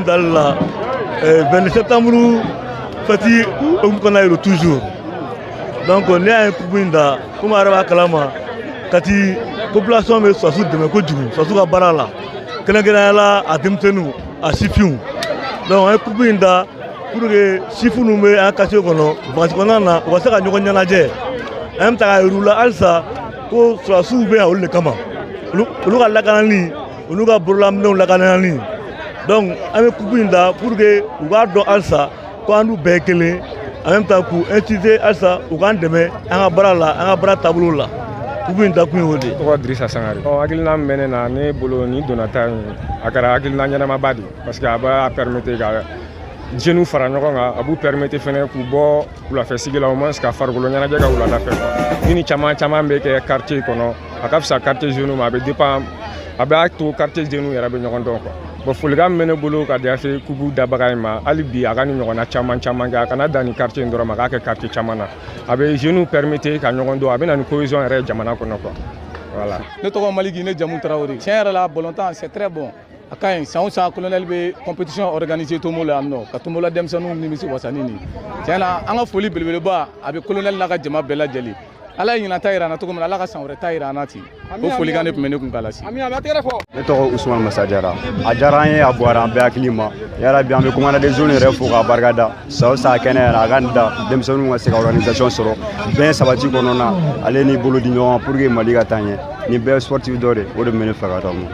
dans le 20 septembre, fati on a eu toujours. Donc on est un couple comme Araba Kalama, kati population mais soit sous de ko djou, soit sous ka barala. Kana gana a demtenu a sifiu. Donc un couple pour que sifu nous met en caché kono, parce qu'on a on va se ka nyoko nyanaje. Am ta rula alsa ko soit sous be a le kama. Lu ka lakanani, lu ka burlam no lakanani. Donc un couple pour que on va do alsa quand nous bekele en même temps pour instituer alsa ou quand demain en barala en bara tableau là pour une takui wodi ko Drissa Sangare o agilna menena ne bolo ni donata akara agilna nyana mabadi parce que aba permettre ga jenu fara nyokonga abu permettre fene ku bo la faire sigila au moins ka fargolo nyana jaga wala da fe ni chama be ke quartier kono akafsa quartier jenu ma be dépend aba acto quartier jenu yara be nyokon don ko bo fulgam mene bolo ka dafe kubu dabagaima alibi agani nyokona chama ga kana dani quartier ndoro ma ka quartier chamana abe jenu permettre ka nyokon do abena ni cohésion re jamana kono ko voilà ne to maliki ne jamu Traoré tiens la volonté c'est très bon akain sa colonel be compétition organisée to mola no ka to mola dem sanu ni misi wasanini tiens la anga foli belbele ba abe colonel la ka jama bela jeli ala yina tayira na to ko ala ka sanwre tayira nati ko foli gane pemene kun galasi ami ama tere fo ne to Ousmane Massadiara a jaranye a boara be akilima yara bi ambe commandant des zones refo ka bargada sa kene ra ganda dem sanu wa se organisation soro ben sabati konona ale ni bolo di ñoo pour que Mali ga tanye ni be sportif dore o de mene fa ga tamu